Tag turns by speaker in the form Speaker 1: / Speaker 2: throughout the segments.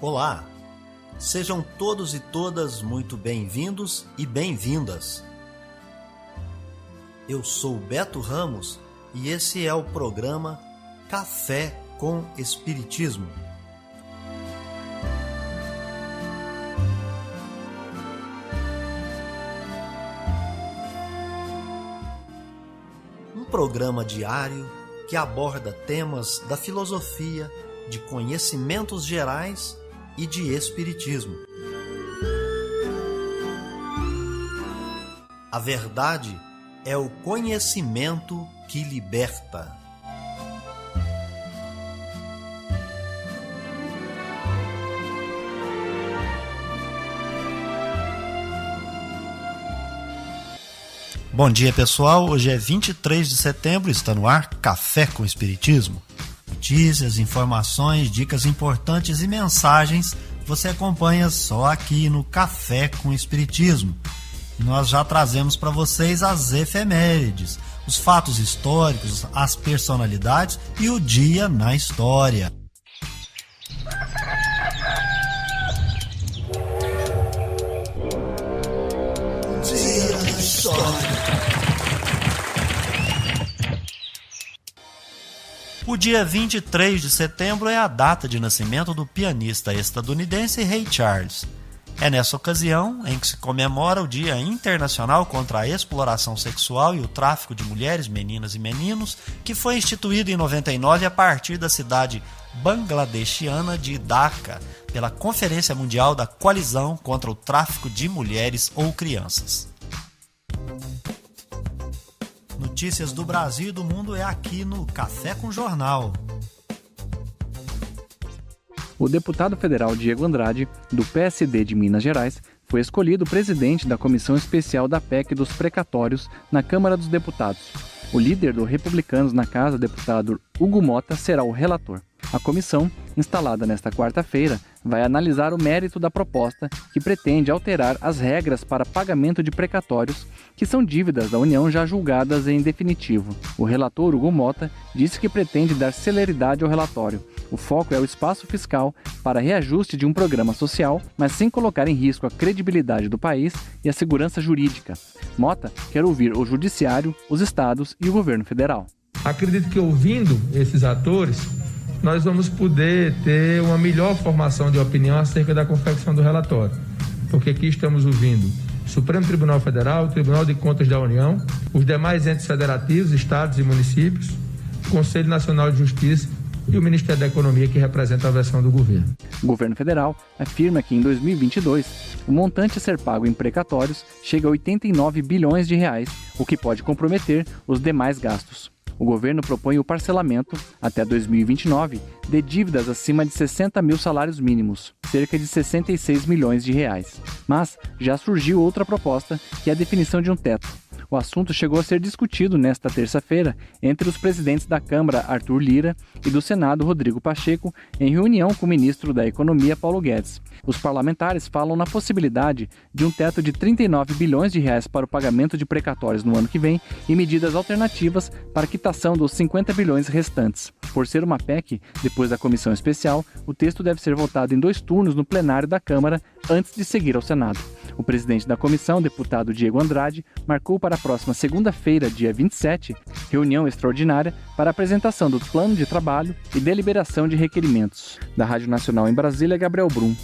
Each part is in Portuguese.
Speaker 1: Olá, sejam todos e todas muito bem-vindos e bem-vindas. Eu sou Beto Ramos e esse é o programa Café com Espiritismo. Um programa diário que aborda temas da filosofia, de conhecimentos gerais e de espiritismo. A verdade é o conhecimento que liberta. Bom dia, pessoal. Hoje é 23 de setembro, está no ar Café com Espiritismo. Notícias, informações, dicas importantes e mensagens você acompanha só aqui no Café com Espiritismo. E nós já trazemos para vocês as efemérides, os fatos históricos, as personalidades e o dia na história. Dia na história. O dia 23 de setembro é a data de nascimento do pianista estadunidense Ray Charles. É nessa ocasião em que se comemora o Dia Internacional contra a Exploração Sexual e o Tráfico de Mulheres, Meninas e Meninos, que foi instituído em 99 a partir da cidade bangladeshiana de Dhaka, pela Conferência Mundial da Coalizão contra o Tráfico de Mulheres ou Crianças. Notícias do Brasil e do mundo é aqui no Café com Jornal.
Speaker 2: O deputado federal Diego Andrade, do PSD de Minas Gerais, foi escolhido presidente da Comissão Especial da PEC dos Precatórios na Câmara dos Deputados. O líder dos republicanos na casa, deputado Hugo Mota, será o relator. A comissão, instalada nesta quarta-feira, vai analisar o mérito da proposta que pretende alterar as regras para pagamento de precatórios, que são dívidas da União já julgadas em definitivo. O relator Hugo Mota disse que pretende dar celeridade ao relatório. O foco é o espaço fiscal para reajuste de um programa social, mas sem colocar em risco a credibilidade do país e a segurança jurídica. Mota quer ouvir o Judiciário, os estados e o governo federal.
Speaker 3: Acredito que ouvindo esses atores, nós vamos poder ter uma melhor formação de opinião acerca da confecção do relatório. Porque aqui estamos ouvindo o Supremo Tribunal Federal, o Tribunal de Contas da União, os demais entes federativos, estados e municípios, o Conselho Nacional de Justiça e o Ministério da Economia, que representa a versão do governo.
Speaker 2: O governo federal afirma que em 2022, o montante a ser pago em precatórios chega a 89 bilhões de reais, o que pode comprometer os demais gastos. O governo propõe o parcelamento, até 2029, de dívidas acima de 60 mil salários mínimos, cerca de 66 milhões de reais. Mas já surgiu outra proposta, que é a definição de um teto. O assunto chegou a ser discutido nesta terça-feira entre os presidentes da Câmara, Arthur Lira, e do Senado, Rodrigo Pacheco, em reunião com o ministro da Economia, Paulo Guedes. Os parlamentares falam na possibilidade de um teto de 39 bilhões de reais para o pagamento de precatórios no ano que vem e medidas alternativas para a quitação dos 50 bilhões restantes. Por ser uma PEC, depois da comissão especial, o texto deve ser votado em 2 turnos no plenário da Câmara antes de seguir ao Senado. O presidente da comissão, deputado Diego Andrade, marcou para a próxima segunda-feira, dia 27, reunião extraordinária para apresentação do plano de trabalho e deliberação de requerimentos. Da Rádio Nacional em Brasília, Gabriel Brum.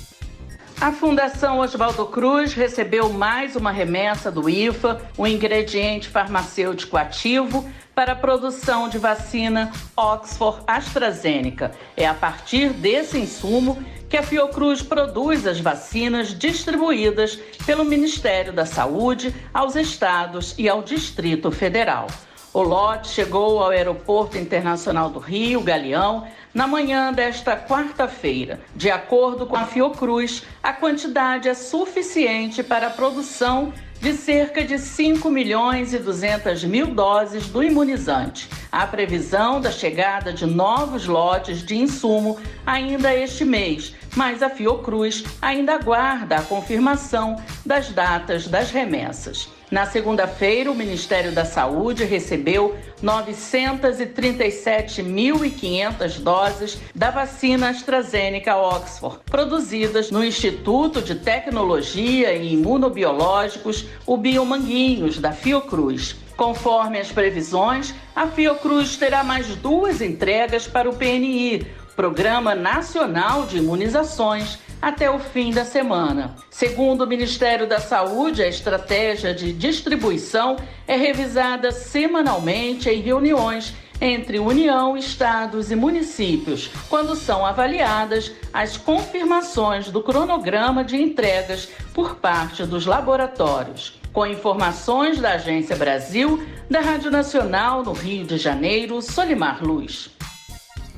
Speaker 4: A Fundação Oswaldo Cruz recebeu mais uma remessa do IFA, um ingrediente farmacêutico ativo para a produção de vacina Oxford AstraZeneca. É a partir desse insumo que a Fiocruz produz as vacinas distribuídas pelo Ministério da Saúde aos estados e ao Distrito Federal. O lote chegou ao Aeroporto Internacional do Rio, Galeão, na manhã desta quarta-feira. De acordo com a Fiocruz, a quantidade é suficiente para a produção de cerca de 5.200.000 doses do imunizante. Há previsão da chegada de novos lotes de insumo ainda este mês, mas a Fiocruz ainda aguarda a confirmação das datas das remessas. Na segunda-feira, o Ministério da Saúde recebeu 937.500 doses da vacina AstraZeneca Oxford, produzidas no Instituto de Tecnologia e Imunobiológicos, o Biomanguinhos, da Fiocruz. Conforme as previsões, a Fiocruz terá mais 2 entregas para o PNI, Programa Nacional de Imunizações, até o fim da semana. Segundo o Ministério da Saúde, a estratégia de distribuição é revisada semanalmente em reuniões entre União, estados e municípios, quando são avaliadas as confirmações do cronograma de entregas por parte dos laboratórios. Com informações da Agência Brasil, da Rádio Nacional no Rio de Janeiro, Solimar Luz.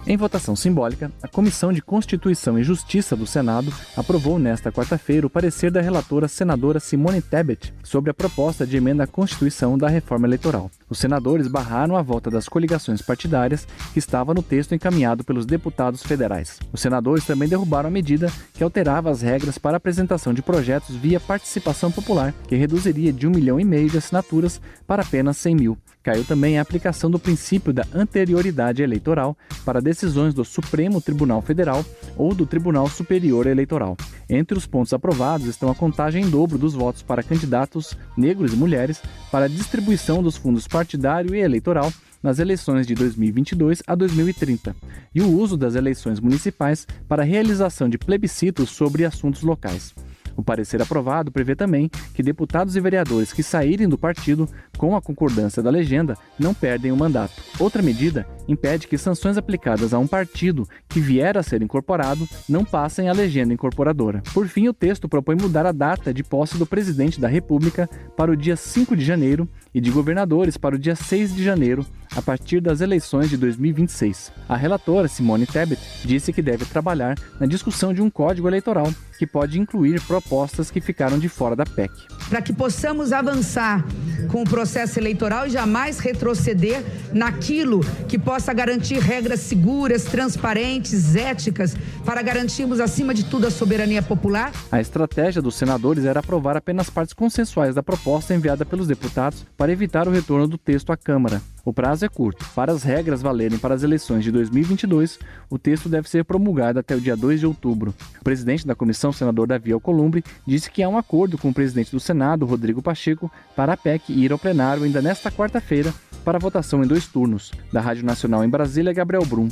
Speaker 2: Em votação simbólica, a Comissão de Constituição e Justiça do Senado aprovou nesta quarta-feira o parecer da relatora senadora Simone Tebet sobre a proposta de emenda à Constituição da reforma eleitoral. Os senadores barraram a volta das coligações partidárias que estava no texto encaminhado pelos deputados federais. Os senadores também derrubaram a medida que alterava as regras para a apresentação de projetos via participação popular, que reduziria de 1,5 milhão de assinaturas para apenas 100 mil. Caiu também a aplicação do princípio da anterioridade eleitoral para decisões do Supremo Tribunal Federal ou do Tribunal Superior Eleitoral. Entre os pontos aprovados estão a contagem em dobro dos votos para candidatos negros e mulheres para a distribuição dos fundos partidário e eleitoral nas eleições de 2022 a 2030 e o uso das eleições municipais para a realização de plebiscitos sobre assuntos locais. O parecer aprovado prevê também que deputados e vereadores que saírem do partido com a concordância da legenda não perdem o mandato. Outra medida impede que sanções aplicadas a um partido que vier a ser incorporado não passem a legenda incorporadora. Por fim, o texto propõe mudar a data de posse do presidente da República para o dia 5 de janeiro e de governadores para o dia 6 de janeiro, a partir das eleições de 2026. A relatora, Simone Tebet, disse que deve trabalhar na discussão de um código eleitoral que pode incluir propostas que ficaram de fora da PEC.
Speaker 5: Para que possamos avançar com o processo eleitoral e jamais retroceder naquilo que possa garantir regras seguras, transparentes, éticas, para garantirmos, acima de tudo, a soberania popular.
Speaker 2: A estratégia dos senadores era aprovar apenas partes consensuais da proposta enviada pelos deputados para evitar o retorno do texto à Câmara. O prazo é curto. Para as regras valerem para as eleições de 2022, o texto deve ser promulgado até o dia 2 de outubro. O presidente da comissão, senador Davi Alcolumbre, disse que há um acordo com o presidente do Senado, Rodrigo Pacheco, para a PEC ir ao plenário ainda nesta quarta-feira para votação em 2 turnos. Da Rádio Nacional em Brasília, Gabriel Brum.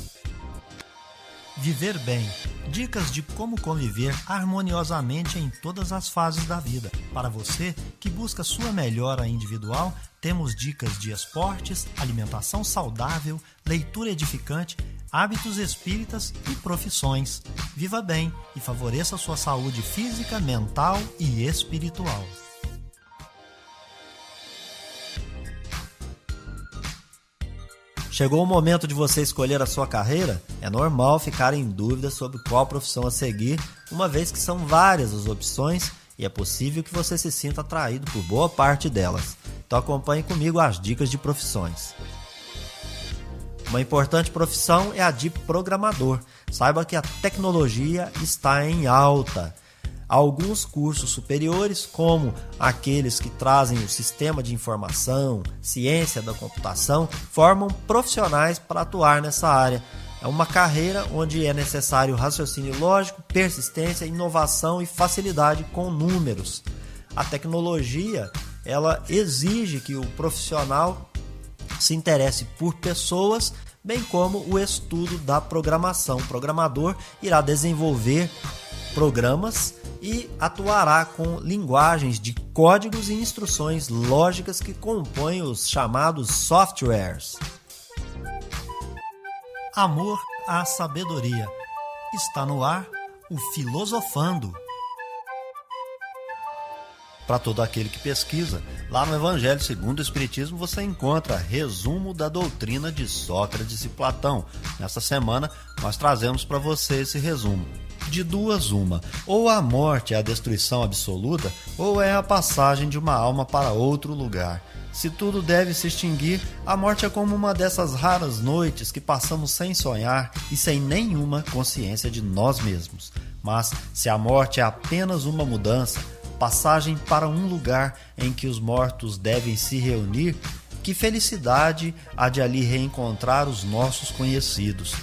Speaker 1: Viver bem. Dicas de como conviver harmoniosamente em todas as fases da vida. Para você que busca sua melhora individual, temos dicas de esportes, alimentação saudável, leitura edificante, hábitos espíritas e profissões. Viva bem e favoreça sua saúde física, mental e espiritual. Chegou o momento de você escolher a sua carreira? É normal ficar em dúvida sobre qual profissão a seguir, uma vez que são várias as opções e é possível que você se sinta atraído por boa parte delas. Então acompanhe comigo as dicas de profissões. Uma importante profissão é a de programador. Saiba que a tecnologia está em alta. Alguns cursos superiores, como aqueles que trazem o sistema de informação, ciência da computação, formam profissionais para atuar nessa área. É uma carreira onde é necessário raciocínio lógico, persistência, inovação e facilidade com números. A tecnologia, ela exige que o profissional se interesse por pessoas, bem como o estudo da programação. O programador irá desenvolver programas e atuará com linguagens de códigos e instruções lógicas que compõem os chamados softwares. Amor à sabedoria. Está no ar o Filosofando. Para todo aquele que pesquisa, lá no Evangelho segundo o Espiritismo você encontra resumo da doutrina de Sócrates e Platão. Nessa semana nós trazemos para você esse resumo. De duas uma, ou a morte é a destruição absoluta, ou é a passagem de uma alma para outro lugar. Se tudo deve se extinguir, a morte é como uma dessas raras noites que passamos sem sonhar e sem nenhuma consciência de nós mesmos. Mas se a morte é apenas uma mudança, passagem para um lugar em que os mortos devem se reunir, que felicidade há de ali reencontrar os nossos conhecidos.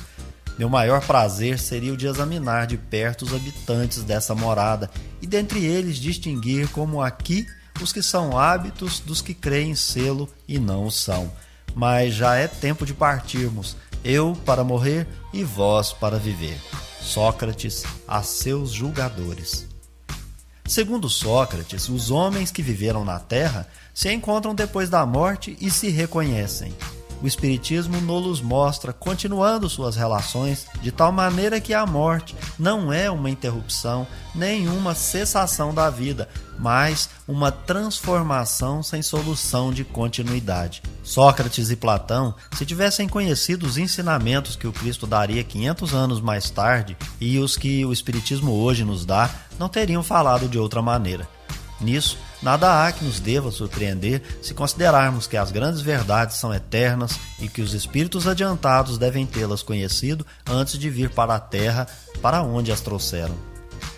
Speaker 1: Meu maior prazer seria o de examinar de perto os habitantes dessa morada e dentre eles distinguir como aqui os que são hábitos dos que creem sê-lo e não o são. Mas já é tempo de partirmos, eu para morrer e vós para viver. Sócrates a seus julgadores. Segundo Sócrates, os homens que viveram na Terra se encontram depois da morte e se reconhecem. O Espiritismo nos mostra continuando suas relações de tal maneira que a morte não é uma interrupção nem uma cessação da vida, mas uma transformação sem solução de continuidade. Sócrates e Platão, se tivessem conhecido os ensinamentos que o Cristo daria 500 anos mais tarde e os que o Espiritismo hoje nos dá, não teriam falado de outra maneira. Nisso, nada há que nos deva surpreender se considerarmos que as grandes verdades são eternas e que os espíritos adiantados devem tê-las conhecido antes de vir para a Terra, para onde as trouxeram.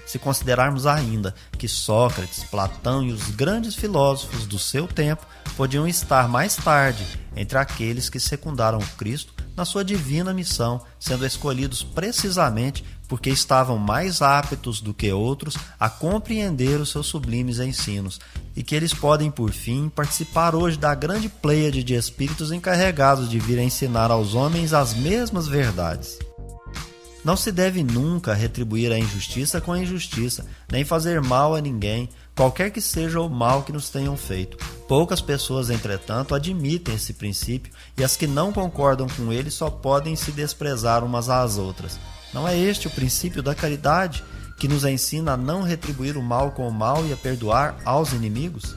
Speaker 1: Se considerarmos ainda que Sócrates, Platão e os grandes filósofos do seu tempo podiam estar mais tarde entre aqueles que secundaram Cristo na sua divina missão, sendo escolhidos precisamente porque estavam mais aptos do que outros a compreender os seus sublimes ensinos, e que eles podem, por fim, participar hoje da grande pleiade de espíritos encarregados de vir a ensinar aos homens as mesmas verdades. Não se deve nunca retribuir a injustiça com a injustiça, nem fazer mal a ninguém, qualquer que seja o mal que nos tenham feito. Poucas pessoas, entretanto, admitem esse princípio, e as que não concordam com ele só podem se desprezar umas às outras. Não é este o princípio da caridade, que nos ensina a não retribuir o mal com o mal e a perdoar aos inimigos?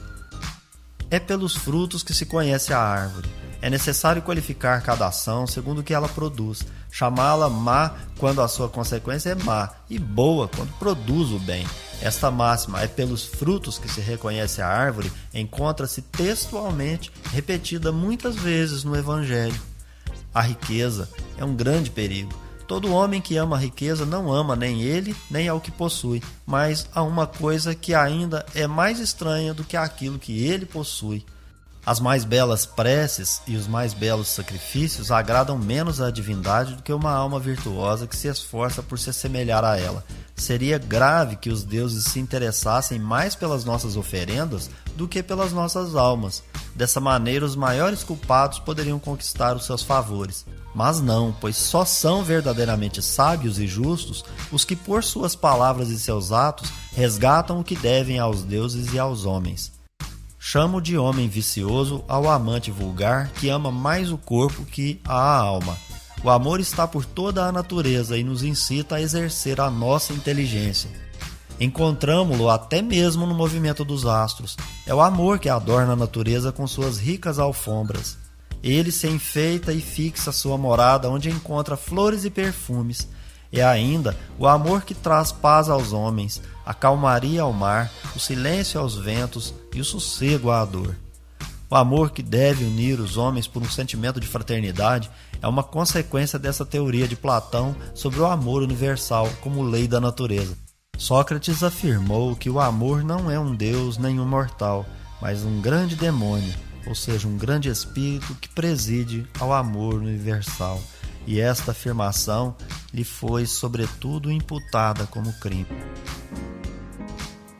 Speaker 1: É pelos frutos que se conhece a árvore. É necessário qualificar cada ação segundo o que ela produz, chamá-la má quando a sua consequência é má, e boa quando produz o bem. Esta máxima, é pelos frutos que se reconhece a árvore, encontra-se textualmente repetida muitas vezes no Evangelho. A riqueza é um grande perigo. Todo homem que ama a riqueza não ama nem ele, nem ao que possui, mas a uma coisa que ainda é mais estranha do que aquilo que ele possui. As mais belas preces e os mais belos sacrifícios agradam menos à divindade do que uma alma virtuosa que se esforça por se assemelhar a ela. Seria grave que os deuses se interessassem mais pelas nossas oferendas do que pelas nossas almas. Dessa maneira, os maiores culpados poderiam conquistar os seus favores. Mas não, pois só são verdadeiramente sábios e justos os que, por suas palavras e seus atos, resgatam o que devem aos deuses e aos homens. Chamo de homem vicioso ao amante vulgar que ama mais o corpo que a alma. O amor está por toda a natureza e nos incita a exercer a nossa inteligência. Encontramo-lo até mesmo no movimento dos astros. É o amor que adorna a natureza com suas ricas alfombras. Ele se enfeita e fixa sua morada onde encontra flores e perfumes. É ainda o amor que traz paz aos homens, a calmaria ao mar, o silêncio aos ventos e o sossego à dor. O amor que deve unir os homens por um sentimento de fraternidade é uma consequência dessa teoria de Platão sobre o amor universal como lei da natureza. Sócrates afirmou que o amor não é um deus nem um mortal, mas um grande demônio, ou seja, um grande espírito que preside ao amor universal. E esta afirmação lhe foi, sobretudo, imputada como crime.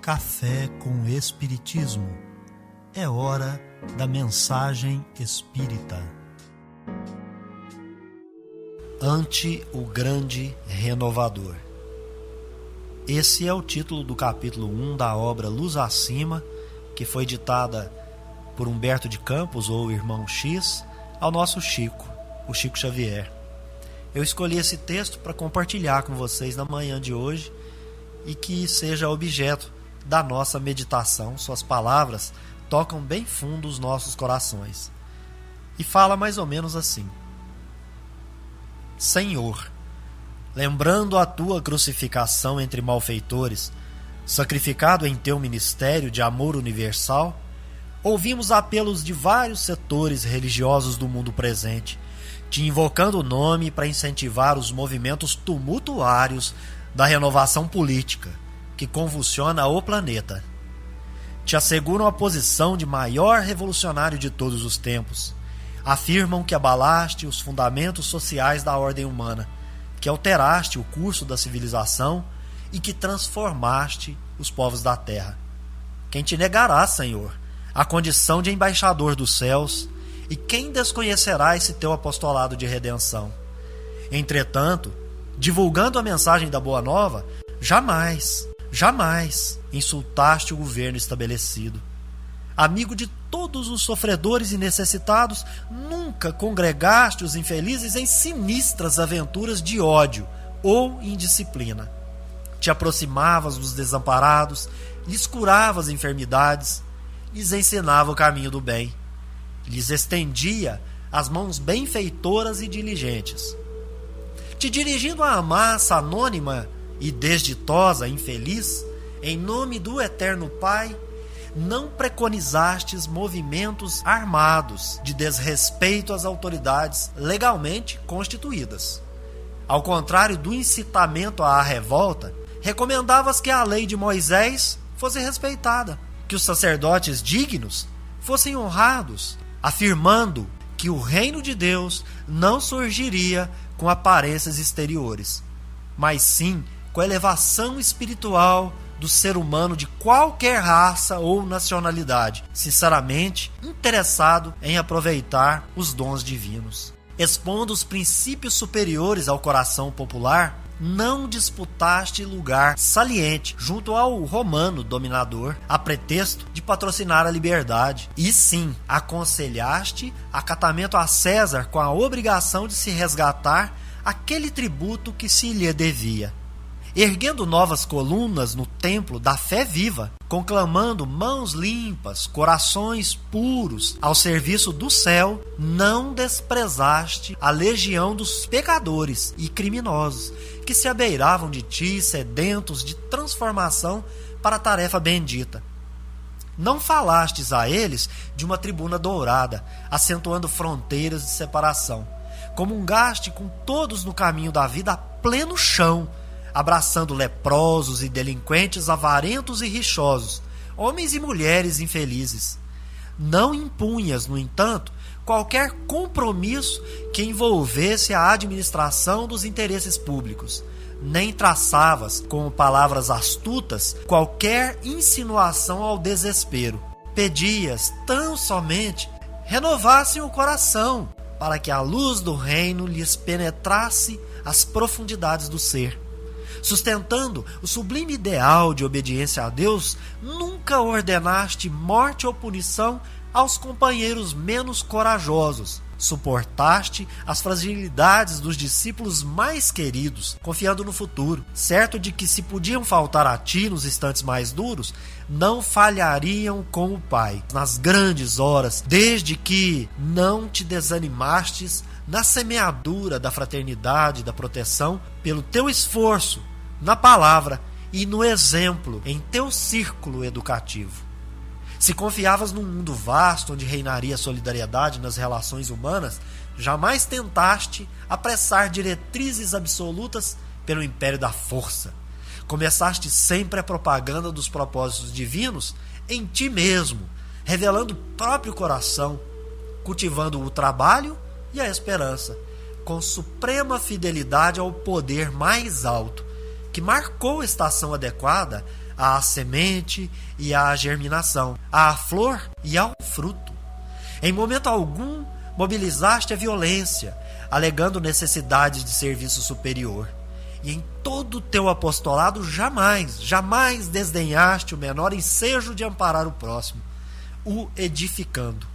Speaker 6: Café com Espiritismo. É hora da mensagem espírita.
Speaker 1: Ante o Grande Renovador. Esse é o título do capítulo 1 da obra Luz Acima, que foi ditada por Humberto de Campos, ou Irmão X, ao nosso Chico, o Chico Xavier. Eu escolhi esse texto para compartilhar com vocês na manhã de hoje e que seja objeto da nossa meditação. Suas palavras tocam bem fundo os nossos corações. E fala mais ou menos assim: Senhor, lembrando a tua crucificação entre malfeitores, sacrificado em teu ministério de amor universal, ouvimos apelos de vários setores religiosos do mundo presente, te invocando o nome para incentivar os movimentos tumultuários da renovação política que convulsiona o planeta. te asseguram a posição de maior revolucionário de todos os tempos. Afirmam que abalaste os fundamentos sociais da ordem humana, que alteraste o curso da civilização e que transformaste os povos da terra. Quem te negará, Senhor, a condição de embaixador dos céus, e quem desconhecerá esse teu apostolado de redenção? Entretanto, divulgando a mensagem da Boa Nova, jamais insultaste o governo estabelecido. Amigo de todos os sofredores e necessitados, nunca congregaste os infelizes em sinistras aventuras de ódio ou indisciplina. Te aproximavas dos desamparados, lhes curavas enfermidades, lhes ensinava o caminho do bem, lhes estendia as mãos benfeitoras e diligentes. Te dirigindo à massa anônima e desditosa, infeliz, em nome do Eterno Pai, não preconizastes movimentos armados de desrespeito às autoridades legalmente constituídas. Ao contrário do incitamento à revolta, recomendavas que a lei de Moisés fosse respeitada, que os sacerdotes dignos fossem honrados, afirmando que o reino de Deus não surgiria com aparências exteriores, mas sim com a elevação espiritual do ser humano de qualquer raça ou nacionalidade, sinceramente interessado em aproveitar os dons divinos. Expondo os princípios superiores ao coração popular, não disputaste lugar saliente junto ao romano dominador a pretexto de patrocinar a liberdade, e sim aconselhaste acatamento a César com a obrigação de se resgatar aquele tributo que se lhe devia. Erguendo novas colunas no templo da fé viva, conclamando mãos limpas, corações puros ao serviço do céu, não desprezaste a legião dos pecadores e criminosos que se abeiravam de ti, sedentos de transformação para a tarefa bendita. Não falastes a eles de uma tribuna dourada, acentuando fronteiras de separação. Comungaste com todos no caminho da vida a pleno chão, abraçando leprosos e delinquentes avarentos e rixosos, homens e mulheres infelizes. Não impunhas, no entanto, qualquer compromisso que envolvesse a administração dos interesses públicos, nem traçavas, com palavras astutas, qualquer insinuação ao desespero. Pedias tão somente renovassem o coração, para que a luz do reino lhes penetrasse as profundidades do ser. Sustentando o sublime ideal de obediência a Deus, nunca ordenaste morte ou punição aos companheiros menos corajosos. Suportaste as fragilidades dos discípulos mais queridos, confiando no futuro, certo de que, se podiam faltar a ti nos instantes mais duros, não falhariam com o Pai nas grandes horas, desde que não te desanimastes na semeadura da fraternidade e da proteção pelo teu esforço na palavra e no exemplo em teu círculo educativo. Se confiavas num mundo vasto onde reinaria a solidariedade nas relações humanas, jamais tentaste apressar diretrizes absolutas pelo império da força. Começaste sempre a propaganda dos propósitos divinos em ti mesmo, revelando o próprio coração, cultivando o trabalho e a esperança, com suprema fidelidade ao poder mais alto, que marcou a estação adequada à semente e à germinação, à flor e ao fruto. Em momento algum, mobilizaste a violência, alegando necessidade de serviço superior. E em todo o teu apostolado jamais desdenhaste o menor ensejo de amparar o próximo, o edificando.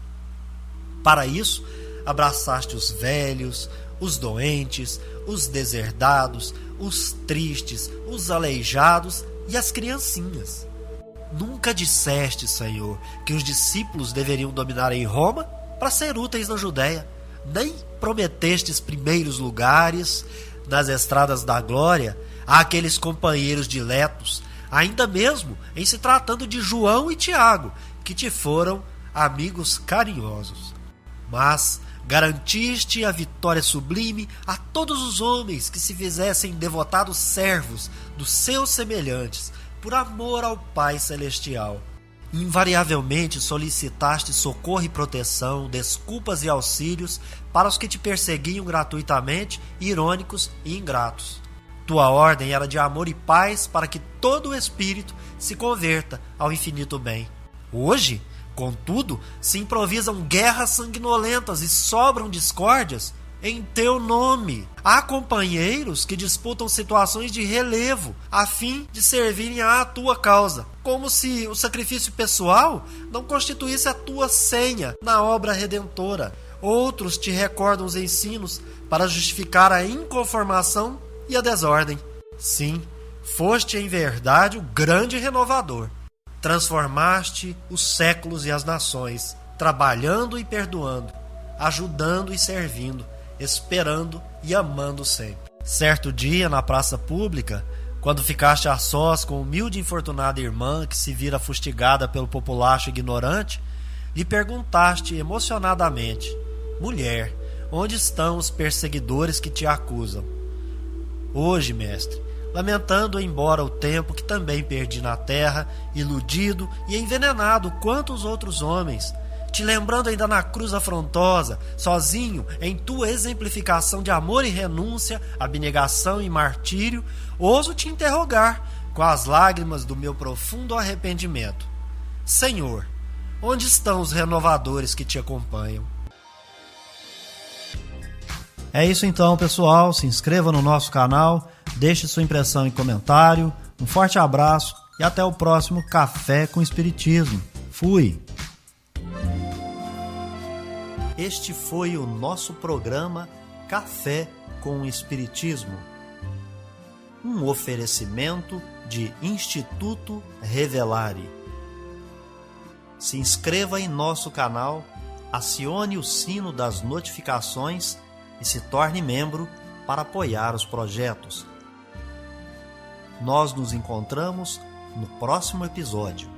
Speaker 1: Para isso, abraçaste os velhos, os doentes, os deserdados, os tristes, os aleijados e as criancinhas. Nunca disseste, Senhor, que os discípulos deveriam dominar em Roma para ser úteis na Judéia, nem prometestes primeiros lugares nas estradas da glória àqueles companheiros diletos, ainda mesmo em se tratando de João e Tiago, que te foram amigos carinhosos. Mas garantiste a vitória sublime a todos os homens que se fizessem devotados servos dos seus semelhantes, por amor ao Pai Celestial. Invariavelmente solicitaste socorro e proteção, desculpas e auxílios para os que te perseguiam gratuitamente, irônicos e ingratos. Tua ordem era de amor e paz para que todo o espírito se converta ao infinito bem. Hoje, contudo, se improvisam guerras sanguinolentas e sobram discórdias em teu nome. Há companheiros que disputam situações de relevo a fim de servirem à tua causa, como se o sacrifício pessoal não constituísse a tua senha na obra redentora. Outros te recordam os ensinos para justificar a inconformação e a desordem. Sim, foste em verdade o grande renovador. Transformaste os séculos e as nações, trabalhando e perdoando, ajudando e servindo, esperando e amando sempre. Certo dia, na praça pública, quando ficaste a sós com a humilde e infortunada irmã que se vira fustigada pelo populacho ignorante, lhe perguntaste emocionadamente: mulher, onde estão os perseguidores que te acusam? Hoje, mestre, lamentando embora o tempo que também perdi na terra, iludido e envenenado quanto os outros homens, te lembrando ainda na cruz afrontosa, sozinho em tua exemplificação de amor e renúncia, abnegação e martírio, ouso te interrogar com as lágrimas do meu profundo arrependimento: Senhor, onde estão os renovadores que te acompanham? É isso então, pessoal. Se inscreva no nosso canal, deixe sua impressão em comentário. Um forte abraço e até o próximo Café com Espiritismo. Fui! Este foi o nosso programa Café com Espiritismo. Um oferecimento de Instituto Revelare. Se inscreva em nosso canal, acione o sino das notificações e se torne membro para apoiar os projetos. Nós nos encontramos no próximo episódio.